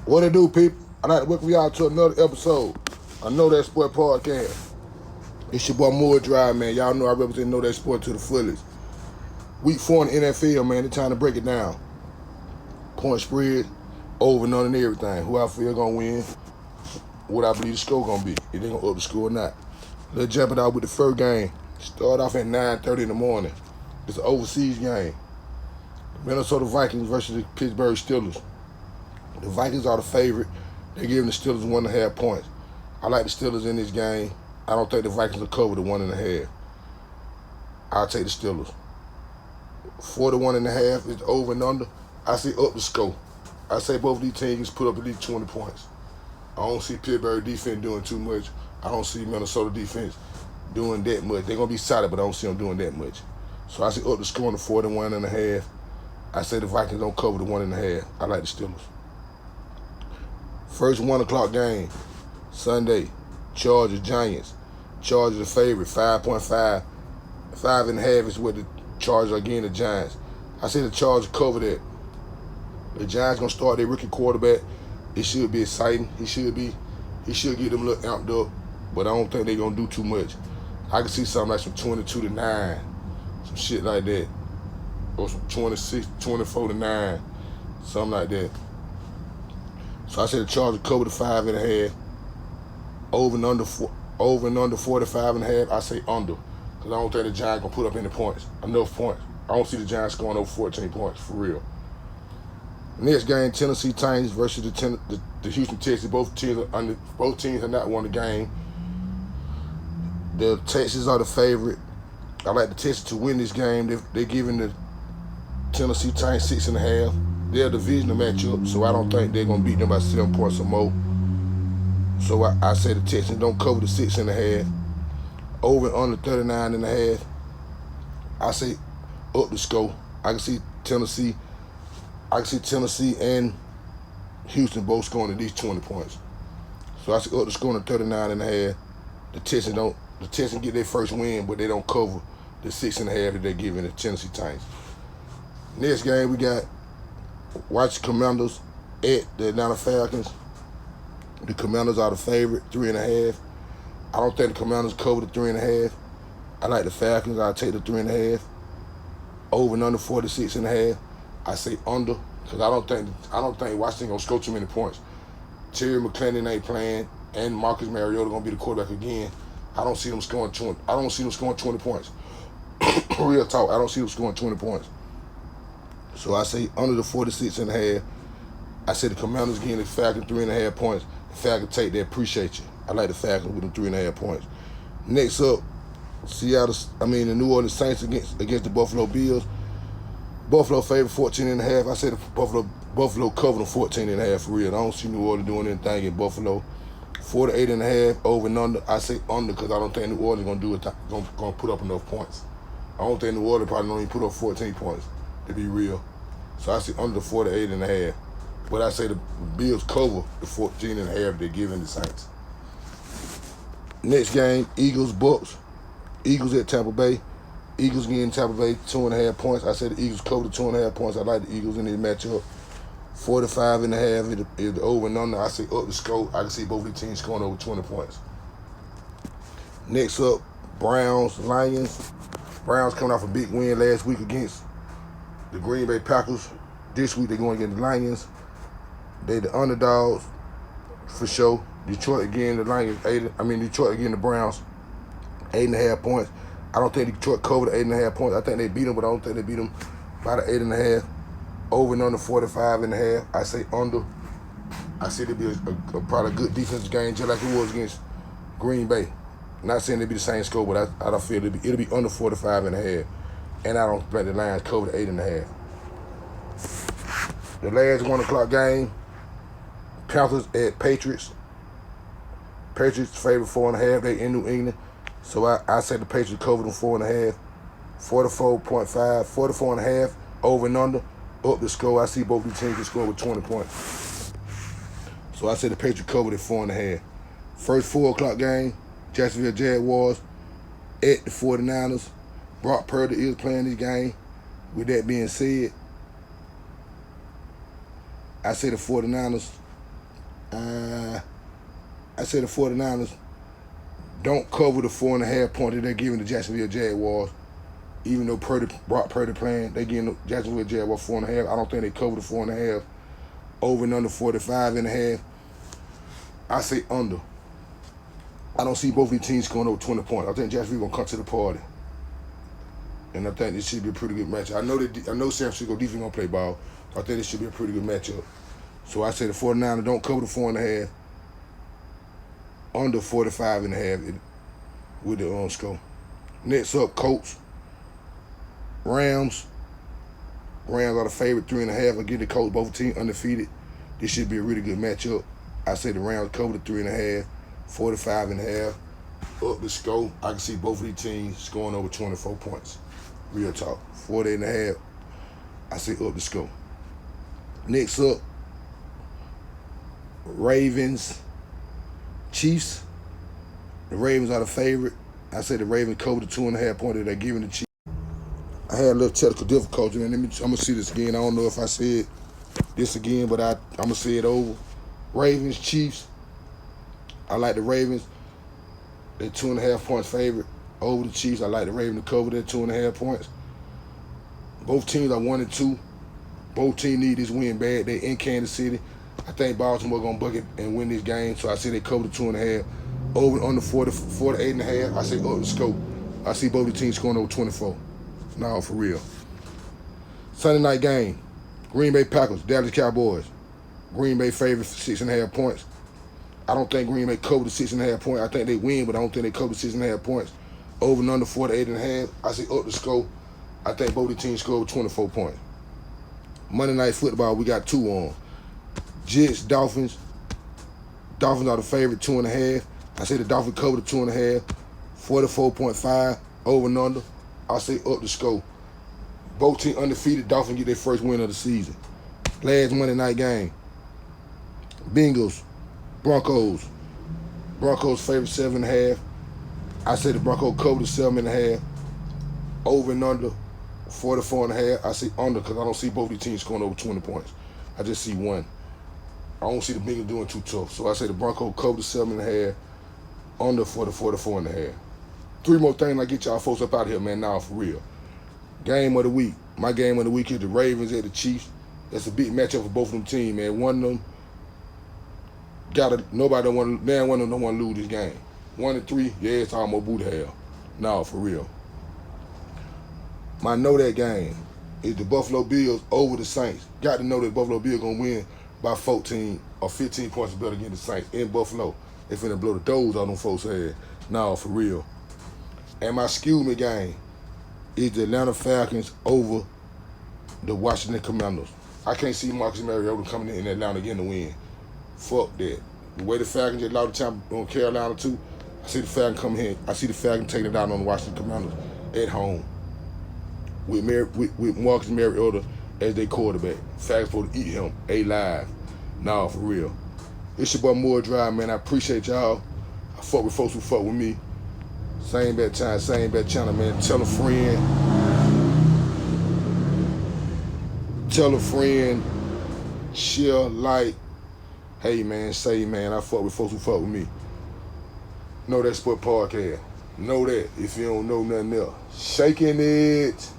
What it do, people? I'd like to welcome y'all to another episode of Know That Sport Podcast. It's your boy Moore Drive, man. Y'all know I represent Know That Sport to the fullest. Week 4 in the NFL, man. It's time to break it down. Point spread, over and under and everything. Who I feel gonna win, what I believe the score gonna be. If they gonna up the score or not. Let's jump it out with the first game. Start off at 9:30 in the morning. It's an overseas game. Minnesota Vikings versus the Pittsburgh Steelers. The Vikings are the favorite. They're giving the Steelers 1.5 points. I like the Steelers in this game. I don't think the Vikings will cover the 1.5. I'll take the Steelers. 41.5 is over and under. I say up the score. I say both of these teams put up at least 20 points. I don't see Pittsburgh defense doing too much. I don't see Minnesota defense doing that much. They're going to be solid, but I don't see them doing that much. So I say up the score on the 41.5. I say the Vikings don't cover the 1.5. I like the Steelers. First 1 o'clock game, Sunday, Chargers, Giants. Chargers are favorite, 5.5. 5.5 is what the Chargers are getting the Giants. I say the Chargers cover that. The Giants gonna start their rookie quarterback. It should be exciting. He should get them a little amped up, but I don't think they're gonna do too much. I can see something like some 22-9, some shit like that. Or some 26, 24-9, something like that. So I said the Chargers cover the 5.5. Over and under 45.5. I say under, because I don't think the Giants gonna put up any points, enough points. I don't see the Giants scoring over 14 points for real. Next game, Tennessee Titans versus the Houston Texans. Both teams have not won the game. The Texans are the favorite. I like the Texans to win this game. They're giving the Tennessee Titans 6.5. They're a divisional matchup, so I don't think they're going to beat them by 7 points or more. So I say the Texans don't cover the 6.5. Over and under 39.5. I say up the score. I can see Tennessee and Houston both scoring at least 20 points. So I say up the score on 39.5. The Texans get their first win, but they don't cover the 6.5 that they're giving the Tennessee Titans. Next game we got watch the Commanders at the Atlanta Falcons. The Commanders are the favorite, 3.5. I don't think the Commanders cover the 3.5. I like the Falcons. I'll take the 3.5. Over and under 46.5. I say under, because I don't think Washington gonna score too many points. Terry McLendon ain't playing, and Marcus Mariota gonna be the quarterback again. I don't see them scoring 20. I don't see them scoring 20 points. Real talk. I don't see them scoring 20 points. So I say under the 46.5. I say the Commanders getting the Falcons 3.5 points. The Falcons take that. Appreciate you. I like the Falcons with them 3.5 points. Next up, the New Orleans Saints against the Buffalo Bills. Buffalo favorite 14.5. I say the Buffalo cover them 14.5 for real. I don't see New Orleans doing anything in Buffalo. 48.5 over and under. I say under because I don't think New Orleans gonna put up enough points. I don't think New Orleans probably don't even put up 14 points, to be real. So I say under the 48.5. But I say the Bills cover the 14.5 they're giving the Saints. Next game, Eagles-Bucks. Eagles at Tampa Bay. Eagles getting Tampa Bay 2.5 points. I say the Eagles cover the 2.5 points. I like the Eagles in this matchup. 45.5 is the over and under. I say up the score. I can see both of the teams scoring over 20 points. Next up, Browns-Lions. Browns coming off a big win last week against the Green Bay Packers. This week they're going against the Lions. They the underdogs for sure. Detroit again, Detroit again, the Browns, 8.5 points. I don't think Detroit covered the 8.5 points. I think they beat them, but I don't think they beat them by the 8.5. Over and under 45.5. I say under. I see it'll be a probably a good defensive game, just like it was against Green Bay. Not saying it'll be the same score, but I don't feel it'll be under 45.5. And I don't think the Lions cover the 8.5. The last 1 o'clock game, Panthers at Patriots. Patriots favorite 4.5. They in New England. So I say the Patriots cover them 4.5. 44.5, 44.5, over and under. Up the score. I see both the teams can score with 20 points. So I say the Patriots covered at 4.5. First 4 o'clock game, Jacksonville Jaguars at the 49ers. Brock Purdy is playing this game. With that being said, I say the 49ers I say the 49ers don't cover the 4.5 point that they're giving the Jacksonville Jaguars. Even though Brock Purdy playing, they giving the Jacksonville Jaguars 4.5. I don't think they cover the 4.5. Over and under 45.5. I say under. I don't see both of these teams going over 20 points. I think Jacksonville gonna come to the party, and I think this should be a pretty good matchup. I know San Francisco defense gonna play ball. I think this should be a pretty good matchup. So I say the 49ers don't cover the 4.5. Under 45.5 with the score. Next up, Colts. Rams. Rams are the favorite 3.5. I give the Colts, both teams undefeated. This should be a really good matchup. I say the Rams cover the 3.5, 45.5. Up the score. I can see both of these teams scoring over 24 points. Real talk. 48.5. I say up the score. Next up, Ravens. Chiefs. The Ravens are the favorite. I say the Ravens cover the 2.5 point that they're giving the Chiefs. I had a little technical difficulty, man. I'm gonna see this again. I don't know if I said this again, but I'm gonna say it over. Ravens, Chiefs. I like the Ravens. They're 2.5 points favorite over the Chiefs. I like the Ravens to cover their 2.5 points. Both teams are 1-2. Both teams need this win bad. They're in Kansas City. I think Baltimore gonna bucket and win this game, so I say they cover the 2.5. Over under 48.5. I say up the scope. I see both the teams scoring over 24. No, for real. Sunday night game. Green Bay Packers, Dallas Cowboys. Green Bay favorite for 6.5 points. I don't think Green Bay cover the 6.5 points. I think they win, but I don't think they cover the 6.5 points. Over and under 48.5. I say up the scope. I think both the teams score over 24 points. Monday Night Football, we got 2 on. Jets, Dolphins. Dolphins are the favorite, 2.5. I say the Dolphins cover the 2.5. 44.5. Over and under. I say up the score. Both teams undefeated. Dolphins get their first win of the season. Last Monday night game. Bengals, Broncos. Broncos favorite 7.5. I say the Broncos cover the 7.5. Over and under 44.5. I say under because I don't see both these teams scoring over 20 points. I just see one. I don't see the Bengals doing too tough. So I say the Broncos cover the 7.5. Under for the 44.5. 3 more things I get y'all folks up out of here, man. Now for real. Game of the week. My game of the week is the Ravens at the Chiefs. That's a big matchup for both of them teams, man. One of them nobody don't want to lose this game. 1-3, yeah, it's almost boo to hell. No, for real. My Knowdatgame is the Buffalo Bills over the Saints. Got to know that Buffalo Bills gonna win by 14 or 15 points or better against the Saints in Buffalo. They finna blow the doors on them folks' head. No, for real. And my cuseme game is the Atlanta Falcons over the Washington Commanders. I can't see Marcus Mariota coming in Atlanta again to win. Fuck that. The way the Falcons just lost the time on Carolina too, I see the Falcons come here. I see the Falcons taking it out on the Washington Commanders at home with Marcus Mariota as their quarterback. Falcons supposed to eat him alive. Nah, for real. It's your boy Moore Drive, man. I appreciate y'all. I fuck with folks who fuck with me. Same bad time, same bad channel, man. Tell a friend. Tell a friend. Share, like. Hey, man, say, man, I fuck with folks who fuck with me. Know That Sport Podcast. Know that if you don't know nothing else. Shaking it.